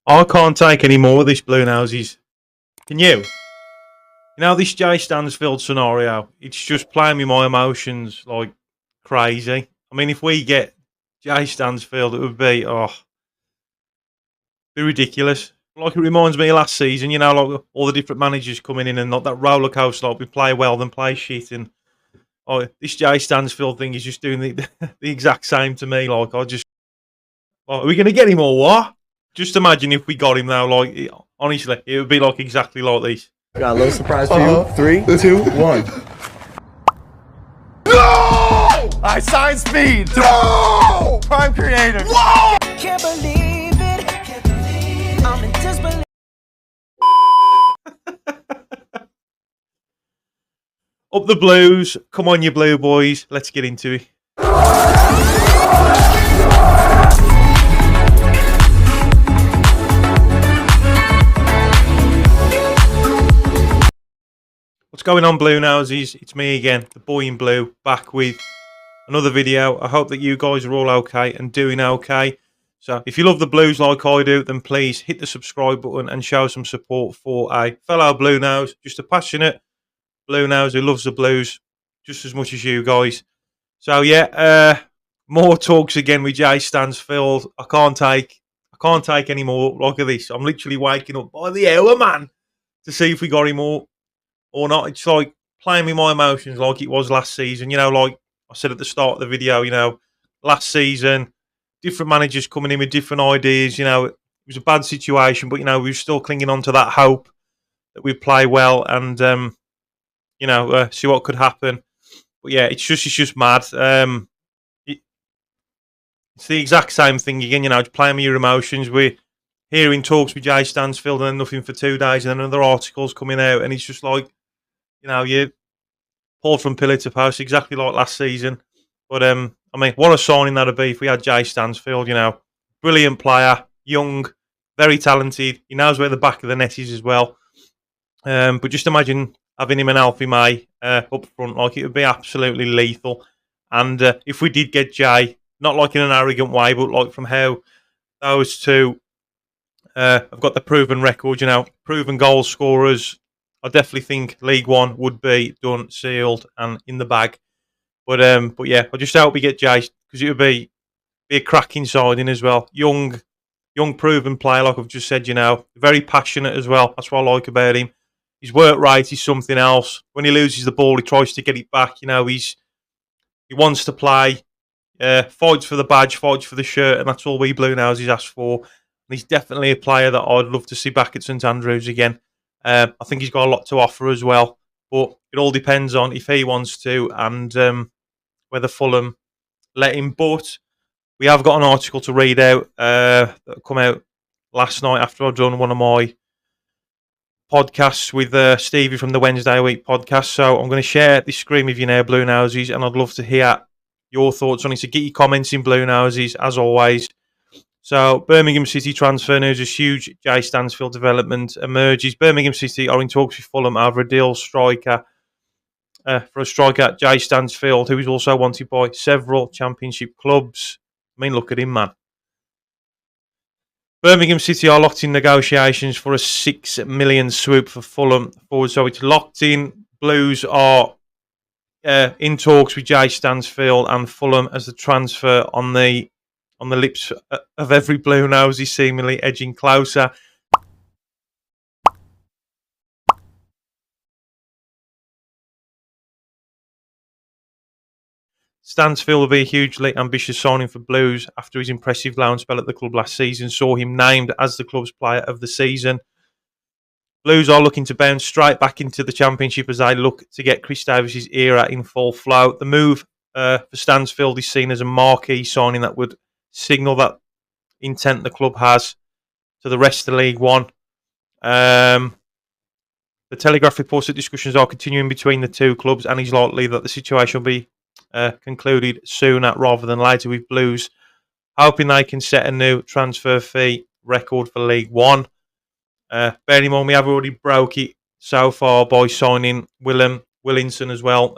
I can't take any more of this Bluenoses. Can you? You know, this Jay Stansfield scenario, it's just playing with my emotions like crazy. I mean, if we get Jay Stansfield, it would be, be ridiculous. Like, it reminds me of last season, you know, like all the different managers coming in and not that roller coaster, like we play well, then play shit. And this Jay Stansfield thing is just doing the exact same to me. Like, are we going to get him or what? Just imagine if we got him now. Like, honestly, it would be like exactly like this. Got a little surprise for you. 3, 2, 1. No! I signed speed. No! Prime creator. Whoa! Can't believe it. Can't believe it. I'm in disbelief. Up the Blues. Come on, you Blue boys. Let's get into it. What's going on, Bluenoses? It's me again, the boy in blue, back with another video. I hope that you guys are all okay and doing okay. So if you love the Blues like I do, then please hit the subscribe button and show some support for a fellow Blue Nose, just a passionate Blue Nose who loves the Blues just as much as you guys. So yeah, more talks again with Jay Stansfield. I can't take any more. Look at this. I'm literally waking up by the hour, man, to see if we got him or not. It's like playing with my emotions like it was last season. You know, like I said at the start of the video, you know, last season, different managers coming in with different ideas. You know, it was a bad situation, but, you know, we were still clinging on to that hope that we'd play well and, you know, see what could happen. But, yeah, it's just mad. It's the exact same thing again, you know, playing with your emotions. We're hearing talks with Jay Stansfield and then nothing for 2 days and then another article's coming out and it's just like, you know, you pulled from pillar to post, exactly like last season. But, I mean, what a signing that would be if we had Jay Stansfield, you know. Brilliant player, young, very talented. He knows where the back of the net is as well. But just imagine having him and Alfie May up front. Like, it would be absolutely lethal. And if we did get Jay, not like in an arrogant way, but like from how those two have got the proven record, you know, proven goal scorers, I definitely think League One would be done, sealed, and in the bag. But yeah, I just hope we get Jay because it would be a cracking signing as well. Young, proven player, like I've just said. You know, very passionate as well. That's what I like about him. His work rate is something else. When he loses the ball, he tries to get it back. You know, he wants to play, fights for the badge, fights for the shirt, and that's all we Bluenoses asked for. And he's definitely a player that I'd love to see back at St Andrews again. I think he's got a lot to offer as well, but it all depends on if he wants to and whether Fulham let him. But we have got an article to read out that come out last night after I've done one of my podcasts with Stevie from the Wednesday Week podcast. So I'm going to share this screen with you now, Bluenoses, and I'd love to hear your thoughts on it. So get your comments in, Bluenoses, as always. So, Birmingham City transfer news is huge. Jay Stansfield development emerges. Birmingham City are in talks with Fulham over a deal striker for a striker, Jay Stansfield, who is also wanted by several Championship clubs. I mean, look at him, man. Birmingham City are locked in negotiations for a £6 million swoop for Fulham forward. So it's locked in. Blues are in talks with Jay Stansfield and Fulham as the transfer on the lips of every Blue Nose is seemingly edging closer. Stansfield will be a hugely ambitious signing for Blues after his impressive loan spell at the club last season saw him named as the club's player of the season. Blues are looking to bounce straight back into the Championship as they look to get Chris Davies' era in full flow. The move for Stansfield is seen as a marquee signing that would signal that intent the club has to the rest of League One. The Telegraph reports that discussions are continuing between the two clubs and it's likely that the situation will be concluded sooner rather than later, with Blues hoping they can set a new transfer fee record for League One. Bearing in mind we have already broke it so far by signing Williamson as well.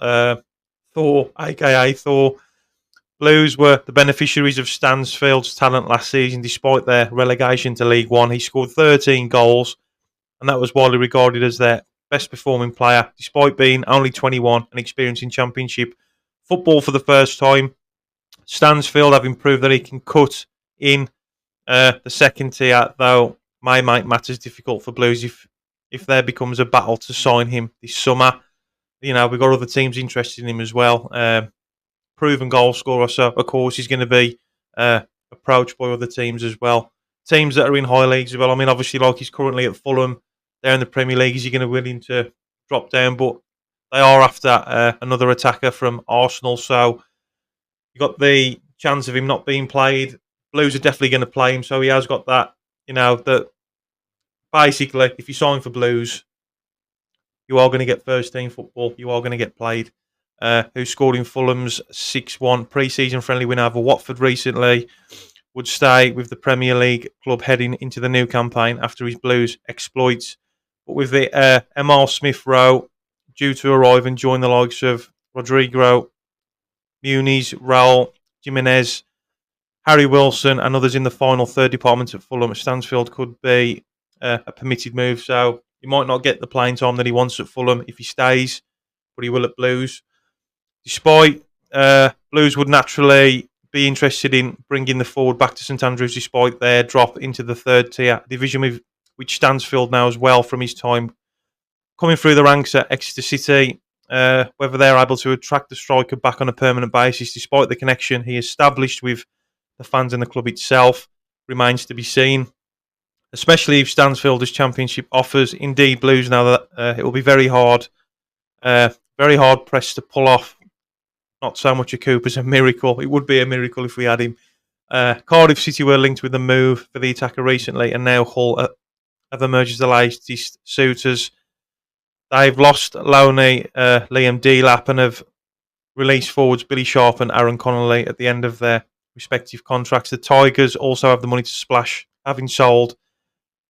Thor, aka Thor. Blues were the beneficiaries of Stansfield's talent last season despite their relegation to League One. He scored 13 goals, and that was widely regarded as their best performing player, despite being only 21 and experiencing Championship football for the first time. Stansfield have improved that he can cut in the second tier, though may make matters difficult for Blues if there becomes a battle to sign him this summer. You know, we've got other teams interested in him as well. Proven goal scorer, so of course he's going to be approached by other teams as well. Teams that are in high leagues as well. I mean, obviously, like he's currently at Fulham, they're in the Premier League. Is he going to be willing to drop down? But they are after another attacker from Arsenal, so you got the chance of him not being played. Blues are definitely going to play him, so he has got that. You know that basically, if you sign for Blues, you are going to get first team football. You are going to get played. Who scored in Fulham's 6-1 pre-season friendly win over Watford recently, would stay with the Premier League club heading into the new campaign after his Blues exploits. But with the MR Smith Rowe due to arrive and join the likes of Rodrigo, Muniz, Raul, Jimenez, Harry Wilson and others in the final third department at Fulham, Stansfield could be a permitted move. So he might not get the playing time that he wants at Fulham if he stays, but he will at Blues. Despite Blues would naturally be interested in bringing the forward back to St Andrews despite their drop into the third tier division, with which Stansfield now as well from his time coming through the ranks at Exeter City. Whether they're able to attract the striker back on a permanent basis despite the connection he established with the fans and the club itself remains to be seen, especially if Stansfield's Championship offers. Indeed, Blues now that it will be very hard pressed to pull off not so much a coup as a miracle. It would be a miracle if we had him. Cardiff City were linked with the move for the attacker recently, and now Hull have emerged as the latest suitors. They've lost Loney, Liam Delap, and have released forwards Billy Sharp and Aaron Connolly at the end of their respective contracts. The Tigers also have the money to splash, having sold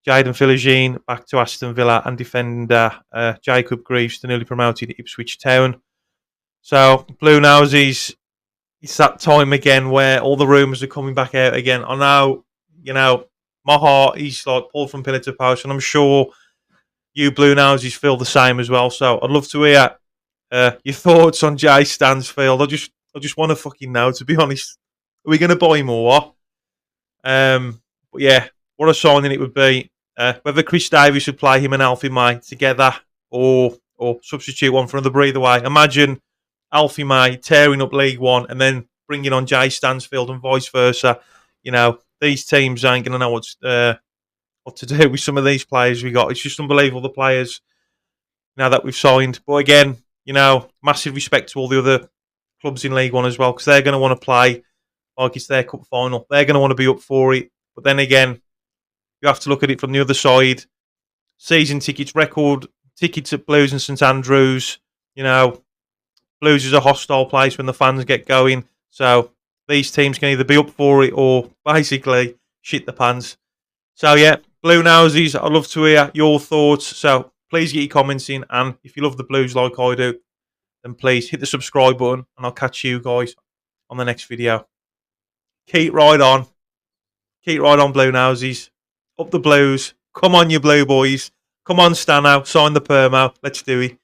Jayden Philogene back to Aston Villa and defender Jacob Greaves to newly promoted Ipswich Town. So, Bluenoses, it's that time again where all the rumours are coming back out again. I know, you know, my heart is like pulled from pillar to post, and I'm sure you Bluenoses feel the same as well. So, I'd love to hear your thoughts on Jay Stansfield. I just want to fucking know, to be honest. Are we going to buy more? But yeah, what a signing it would be. Whether Chris Davies would play him and Alfie May together or substitute one for another breather away. Imagine Alfie May tearing up League One and then bringing on Jay Stansfield and vice versa. You know, these teams ain't going to know what to do with some of these players we got. It's just unbelievable, the players now that we've signed. But again, you know, massive respect to all the other clubs in League One as well, because they're going to want to play like it's their cup final. They're going to want to be up for it. But then again, you have to look at it from the other side. Season tickets, record tickets at Blues and St Andrews. You know, Blues is a hostile place when the fans get going. So these teams can either be up for it or basically shit the pants. So yeah, Bluenoses, I'd love to hear your thoughts. So please get your comments in. And if you love the Blues like I do, then please hit the subscribe button. And I'll catch you guys on the next video. Keep right on. Keep right on, Bluenoses. Up the Blues. Come on, you Blue boys. Come on, Stano. Sign the permo. Let's do it.